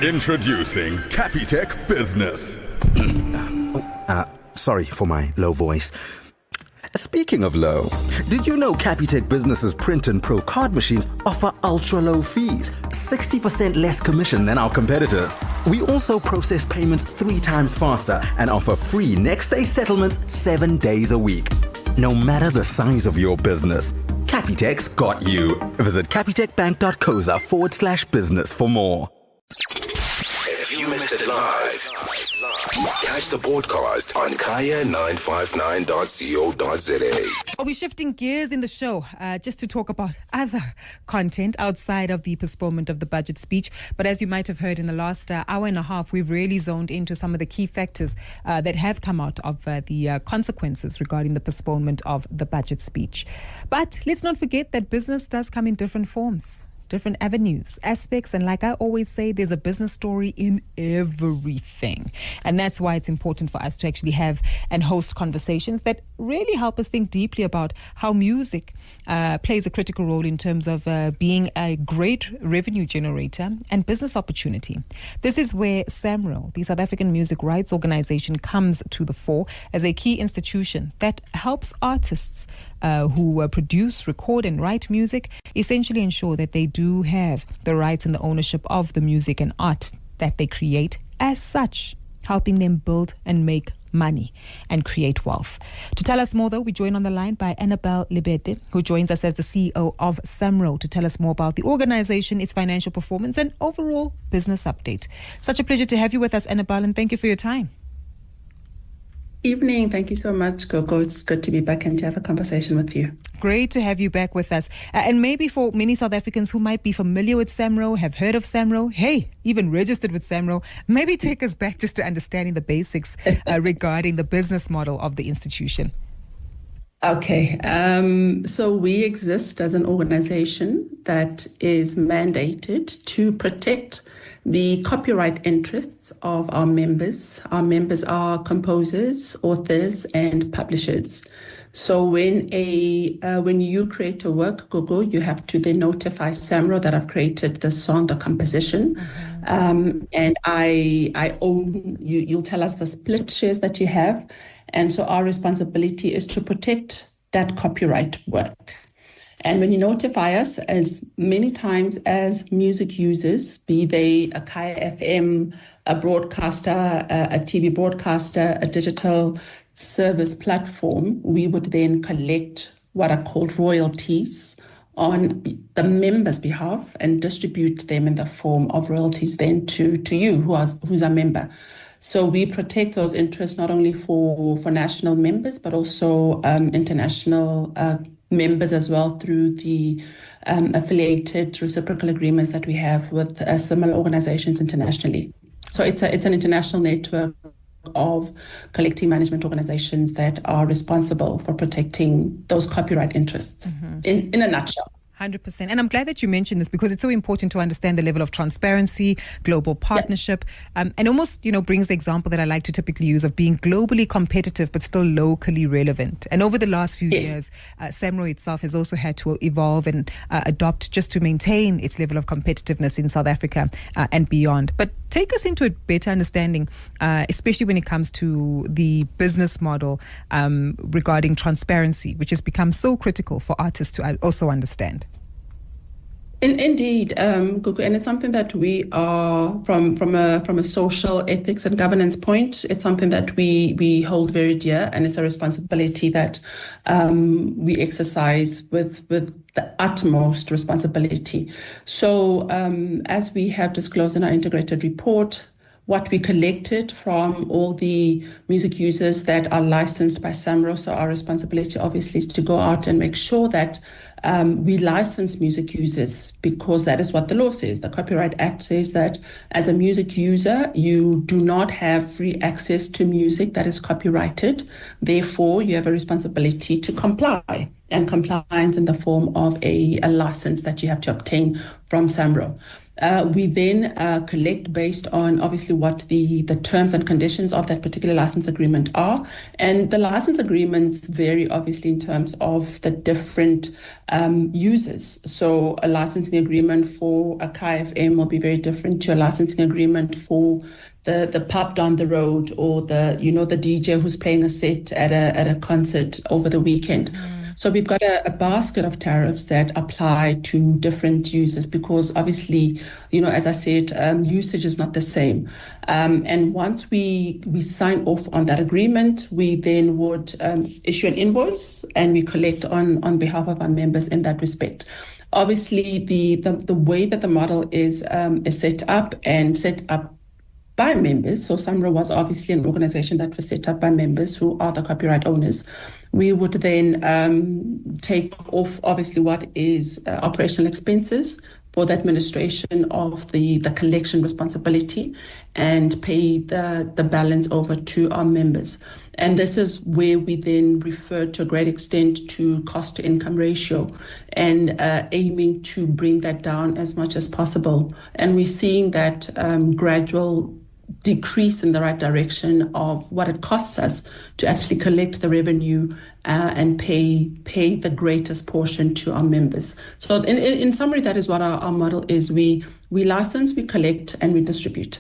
Introducing Capitec Business. Sorry for my low voice. Speaking of low, did you know Capitec Business's Print and Pro card machines offer ultra-low fees, 60% less commission than our competitors? We also process payments 3 times faster and offer free next-day settlements 7 days a week. No matter the size of your business, Capitec's got you. Visit capitecbank.co.za/business for more. If you missed it live, catch the broadcast on kaya959.co.za. Are we shifting gears in the show just to talk about other content outside of the postponement of the budget speech? But as you might have heard in the last hour and a half, we've really zoned into some of the key factors that have come out of the consequences regarding the postponement of the budget speech. But let's not forget that business does come in different forms, different avenues, aspects, and like I always say, there's a business story in everything. And that's why it's important for us to actually have and host conversations that really help us think deeply about how music plays a critical role in terms of being a great revenue generator and business opportunity. This is where SAMRO, the South African Music Rights Organization, comes to the fore as a key institution that helps artists who produce, record and write music essentially ensure that they do have the rights and the ownership of the music and art that they create, as such helping them build and make money and create wealth. To tell us more, though, we join on the line by Annabell Lebethe, who joins us as the CEO of SAMRO to tell us more about the organization, its financial performance and overall business update. Such a pleasure to have you with us, Annabell, and thank you for your time. Evening. Thank you so much, Gogo. It's good to be back and to have a conversation with you. Great to have you back with us. And maybe for many South Africans who might be familiar with SAMRO, have heard of SAMRO, even registered with SAMRO, maybe take us back just to understanding the basics regarding the business model of the institution. Okay. So we exist as an organization that is mandated to protect the copyright interests of our members. Our members are composers, authors, and publishers. So when you create a work, Gogo, you have to then notify SAMRO that I've created the song, the composition, and I own. You'll tell us the split shares that you have, and so our responsibility is to protect that copyright work. And when you notify us, as many times as music users, be they a Kaya FM, a broadcaster, a TV broadcaster, a digital service platform, we would then collect what are called royalties on the members' behalf and distribute them in the form of royalties then to you, who's a member. So we protect those interests not only for national members, but also international members as well through the affiliated reciprocal agreements that we have with similar organizations internationally. So it's an international network of collecting management organizations that are responsible for protecting those copyright interests in a nutshell. 100%. And I'm glad that you mentioned this because it's so important to understand the level of transparency, global partnership, and almost, brings the example that I like to typically use of being globally competitive but still locally relevant. And over the last few years, SAMRO itself has also had to evolve and adopt just to maintain its level of competitiveness in South Africa and beyond. But take us into a better understanding, especially when it comes to the business model regarding transparency, which has become so critical for artists to also understand. Indeed, Gugu, and it's something that we are from a social ethics and governance point. It's something that we hold very dear, and it's a responsibility that we exercise with the utmost responsibility. So, as we have disclosed in our integrated report, what we collected from all the music users that are licensed by SAMRO. So our responsibility obviously is to go out and make sure that we license music users, because that is what the law says. The Copyright Act says that as a music user, you do not have free access to music that is copyrighted. Therefore, you have a responsibility to comply, and compliance in the form of a license that you have to obtain from SAMRO. We then collect based on obviously what the terms and conditions of that particular license agreement are. And the license agreements vary obviously in terms of the different users. So a licensing agreement for a KFM will be very different to a licensing agreement for the pub down the road, or the DJ who's playing a set at a concert over the weekend. So we've got a basket of tariffs that apply to different users, because obviously, as I said, usage is not the same. And once we sign off on that agreement, we then would issue an invoice, and we collect on behalf of our members in that respect. Obviously, the way that the model is set up by members. So SAMRO was obviously an organization that was set up by members who are the copyright owners. We would then take off obviously what is operational expenses for the administration of the collection responsibility, and pay the balance over to our members. And this is where we then refer to a great extent to cost to income ratio, and aiming to bring that down as much as possible. And we're seeing that gradual decrease in the right direction of what it costs us to actually collect the revenue and pay the greatest portion to our members. So in summary, that is what our model is. We license, we collect, and we distribute.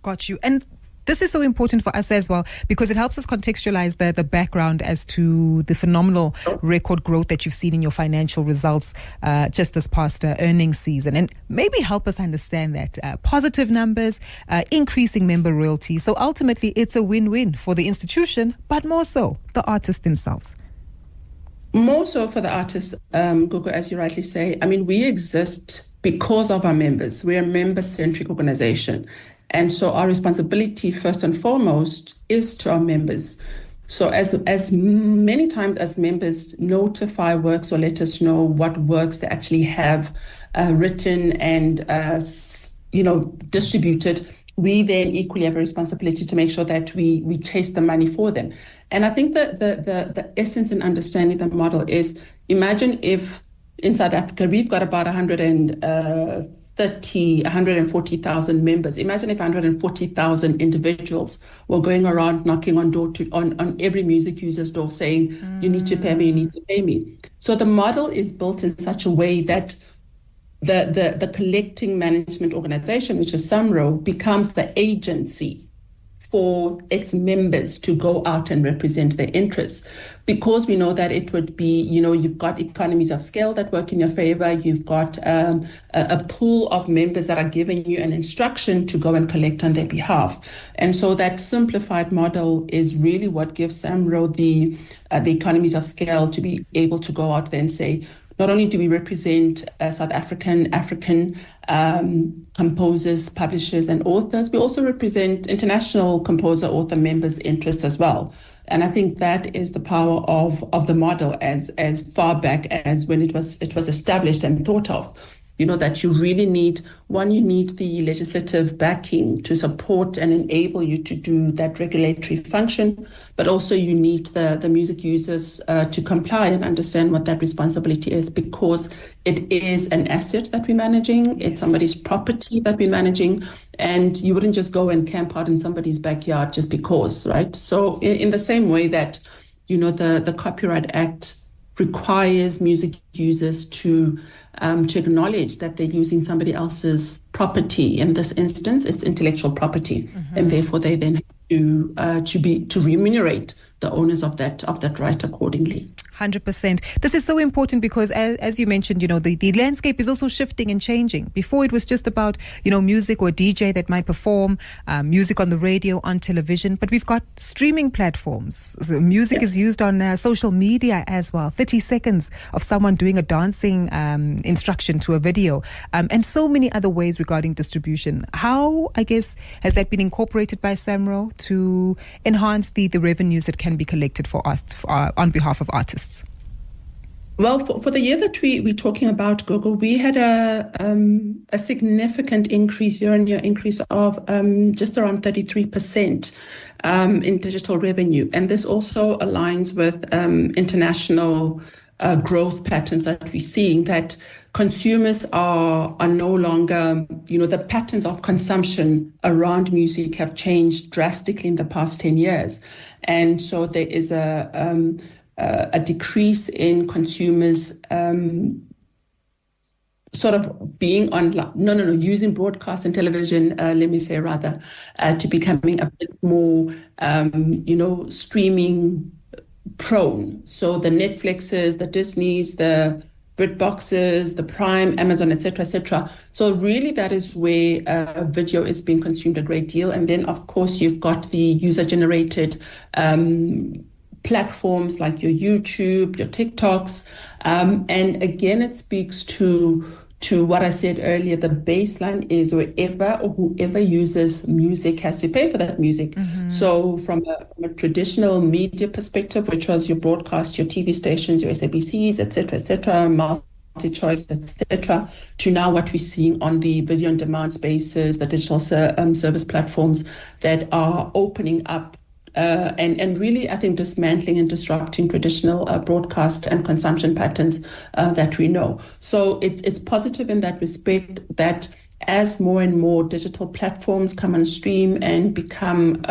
Got you. And this is so important for us as well, because it helps us contextualize the background as to the phenomenal record growth that you've seen in your financial results just this past earnings season, and maybe help us understand that positive numbers, increasing member royalty. So ultimately, it's a win-win for the institution, but more so the artists themselves. More so for the artists, Gugu, as you rightly say. I mean, we exist because of our members. We're a member-centric organization. And so our responsibility, first and foremost, is to our members. So as many times as members notify works or let us know what works they actually have written and distributed, we then equally have a responsibility to make sure that we chase the money for them. And I think that the essence in understanding the model is, imagine if in South Africa we've got about 140,000 members. Imagine if 140,000 individuals were going around knocking on every music user's door saying, you need to pay me, you need to pay me. So the model is built in such a way that the collecting management organization, which is SAMRO, becomes the agency for its members to go out and represent their interests, because we know that it would be, you've got economies of scale that work in your favor. You've got a pool of members that are giving you an instruction to go and collect on their behalf. And so that simplified model is really what gives SAMRO the economies of scale to be able to go out there and say, not only do we represent South African composers, publishers, and authors, we also represent international composer, author members' interests as well. And I think that is the power of the model as far back as when it was established and thought of. That you really need the legislative backing to support and enable you to do that regulatory function, but also you need the music users to comply and understand what that responsibility is, because it is an asset that we're managing. It's somebody's property that we're managing, and you wouldn't just go and camp out in somebody's backyard just because, right? So in the same way that, the Copyright Act requires music users to acknowledge that they're using somebody else's property. In this instance, it's intellectual property, and therefore they then have to remunerate the owners of that right accordingly. 100%. This is so important because, as you mentioned, the landscape is also shifting and changing. Before it was just about, music or DJ that might perform, music on the radio, on television, but we've got streaming platforms. So music is used on social media as well. 30 seconds of someone doing a dancing instruction to a video, and so many other ways regarding distribution. How, I guess, has that been incorporated by SAMRO to enhance the revenues that can be collected for us on behalf of artists? Well, for the year that we're talking about, Google, we had a significant increase, year-on-year increase of just around 33% in digital revenue. And this also aligns with international growth patterns that we're seeing, that consumers are no longer, the patterns of consumption around music have changed drastically in the past 10 years. And so there is a decrease in consumers sort of being on, using broadcast and television, let me say rather, to becoming a bit more, streaming prone. So the Netflixes, the Disneys, the BritBoxes, the Prime, Amazon, etc. So really that is where video is being consumed a great deal. And then, of course, you've got the user-generated platforms like your YouTube, your TikToks. And again, it speaks to what I said earlier. The baseline is wherever or whoever uses music has to pay for that music. Mm-hmm. So from a traditional media perspective, which was your broadcast, your TV stations, your SABCs, etc., multi-choice, etc., to now what we're seeing on the video on demand spaces, the digital service platforms that are opening up and really, I think, dismantling and disrupting traditional broadcast and consumption patterns that we know. So it's positive in that respect, that as more and more digital platforms come on stream and become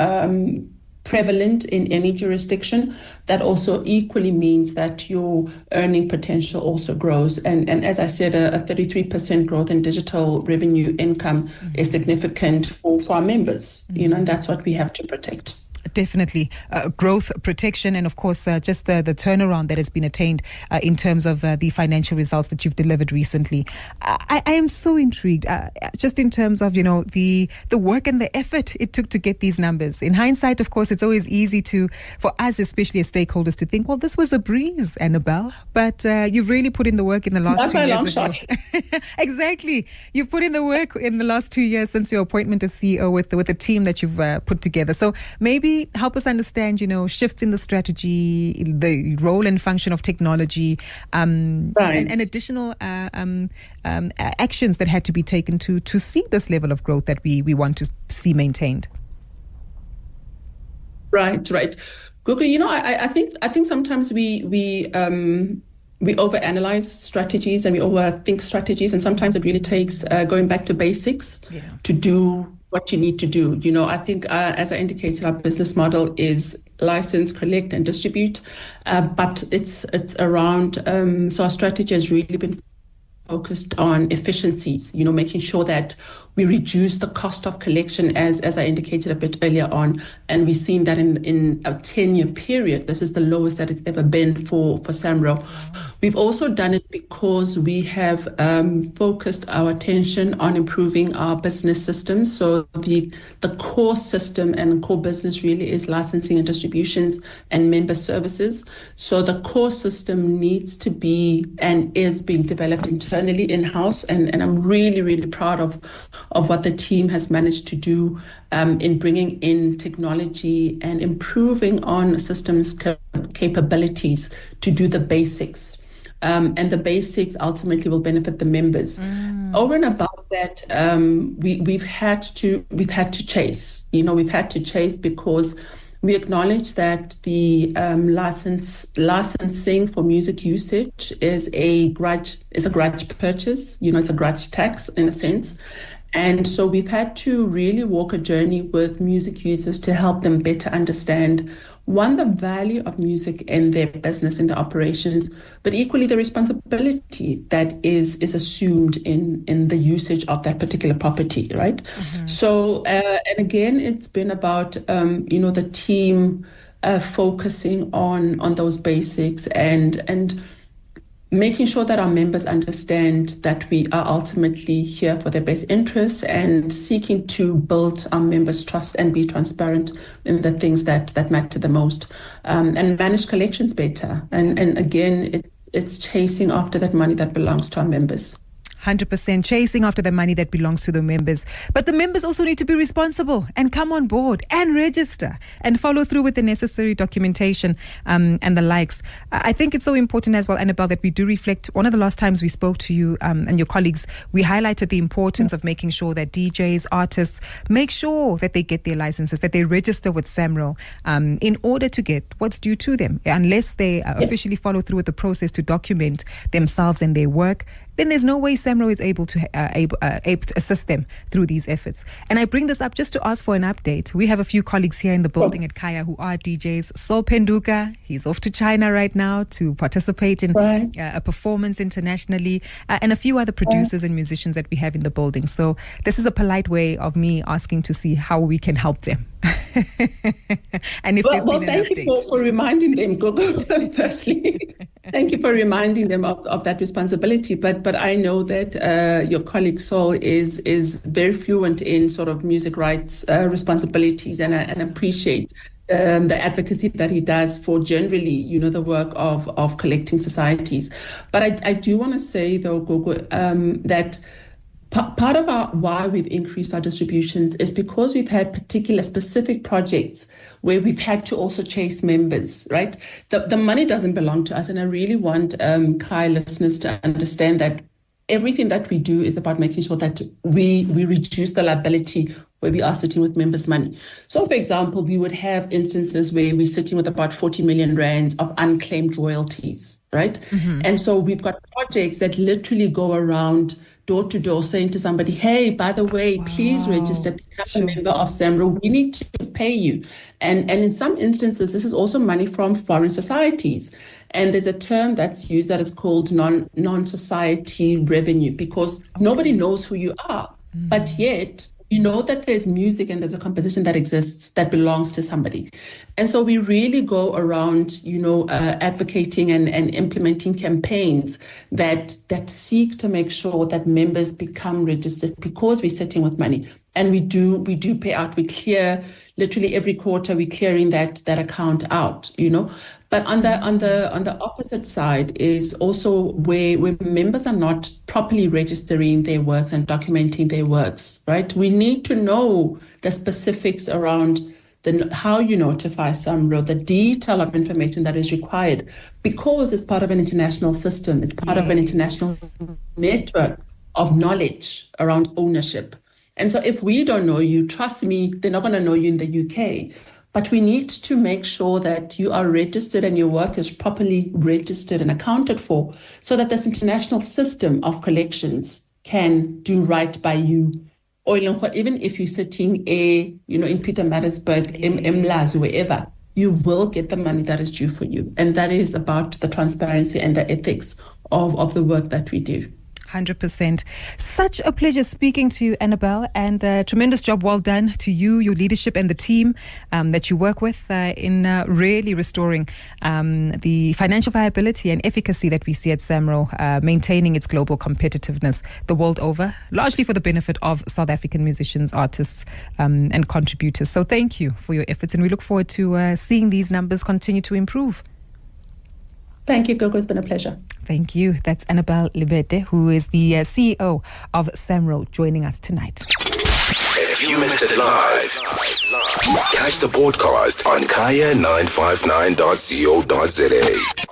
prevalent in any jurisdiction, that also equally means that your earning potential also grows. And as I said, a 33% growth in digital revenue income is significant for our members, and that's what we have to protect. Definitely. Growth, protection, and of course, just the turnaround that has been attained in terms of the financial results that you've delivered recently. I am so intrigued, just in terms of, the work and the effort it took to get these numbers. In hindsight, of course, it's always easy for us, especially as stakeholders, to think, well, this was a breeze, Annabell. But you've really put in the work in the last 2 years. Long shot. Exactly. You've put in the work in the last 2 years since your appointment as CEO with the team that you've put together. So maybe help us understand, shifts in the strategy, the role and function of technology, and additional actions that had to be taken to see this level of growth that we want to see maintained. Right. Gugu, I think sometimes we overanalyze strategies and we overthink strategies, and sometimes it really takes going back to basics to do what you need to do. I think, as I indicated, our business model is license, collect, and distribute, but it's around. So our strategy has really been focused on efficiencies. Making sure that we reduce the cost of collection, as I indicated a bit earlier on, and we've seen that in a 10-year period, this is the lowest that it's ever been for SAMRO. We've also done it because we have focused our attention on improving our business systems. So the core system and core business really is licensing and distributions and member services. So the core system needs to be and is being developed internally in-house, and I'm really, really proud of what the team has managed to do in bringing in technology and improving on systems capabilities to do the basics. And the basics ultimately will benefit the members. Over and above that, we've had to chase. We've had to chase because we acknowledge that the licensing for music usage is a grudge purchase. It's a grudge tax in a sense. And so we've had to really walk a journey with music users to help them better understand, one, the value of music in their business, in their operations, but equally the responsibility that is assumed in the usage of that particular property, right? Mm-hmm. So, and again, it's been about, the team focusing on those basics and making sure that our members understand that we are ultimately here for their best interests and seeking to build our members' trust and be transparent in the things that matter the most, and manage collections better. And again, it's chasing after that money that belongs to our members. 100% chasing after the money that belongs to the members. But the members also need to be responsible and come on board and register and follow through with the necessary documentation and the likes. I think it's so important as well, Annabell, that we do reflect. One of the last times we spoke to you and your colleagues, we highlighted the importance of making sure that DJs, artists, make sure that they get their licenses, that they register with SAMRO in order to get what's due to them. Unless they officially follow through with the process to document themselves and their work, then there's no way SAMRO is able to assist them through these efforts. And I bring this up just to ask for an update. We have a few colleagues here in the building at Kaya who are DJs. Sol Penduka, he's off to China right now to participate in a performance internationally, and a few other producers and musicians that we have in the building. So this is a polite way of me asking to see how we can help them. And if there's been an thank update. you for reminding them, Gogo, firstly. Thank you for reminding them of that responsibility. But I know that your colleague Saul is very fluent in sort of music rights responsibilities, and I appreciate the advocacy that he does for generally, the work of collecting societies. But I do want to say, though, Gogo, that part of why we've increased our distributions is because we've had particular specific projects where we've had to also chase members, right? The money doesn't belong to us. And I really want Kai listeners to understand that everything that we do is about making sure that we reduce the liability where we are sitting with members' money. So, for example, we would have instances where we're sitting with about 40 million rands of unclaimed royalties, right? Mm-hmm. And so we've got projects that literally go around door to door saying to somebody, hey, by the way, please register, become a member of SAMRO. We need to pay you. And in some instances, this is also money from foreign societies. And there's a term that's used that is called non-society revenue, because nobody knows who you are. But yet, you know that there's music and there's a composition that exists that belongs to somebody. And so we really go around, advocating and implementing campaigns that seek to make sure that members become registered, because we're sitting with money. And we do pay out. We clear literally every quarter. We're clearing that account out. But on the opposite side is also where members are not properly registering their works and documenting their works. Right? We need to know the specifics around how you notify SAMRO, the detail of information that is required, because it's part of an international system. It's part of an international network of knowledge around ownership. And so if we don't know you, trust me, they're not going to know you in the UK. But we need to make sure that you are registered and your work is properly registered and accounted for, so that this international system of collections can do right by you. Or even if you're sitting in Pietermaritzburg, Mlazi, wherever, you will get the money that is due for you. And that is about the transparency and the ethics of the work that we do. 100%. Such a pleasure speaking to you, Annabell, and tremendous job well done to you, your leadership, and the team that you work with in really restoring the financial viability and efficacy that we see at SAMRO, maintaining its global competitiveness the world over, largely for the benefit of South African musicians, artists, and contributors. So thank you for your efforts, and we look forward to seeing these numbers continue to improve. Thank you, Gogo. It's been a pleasure. Thank you. That's Annabell Lebethe, who is the CEO of SAMRO, joining us tonight. If you missed it live, catch the podcast on kaya959.co.za.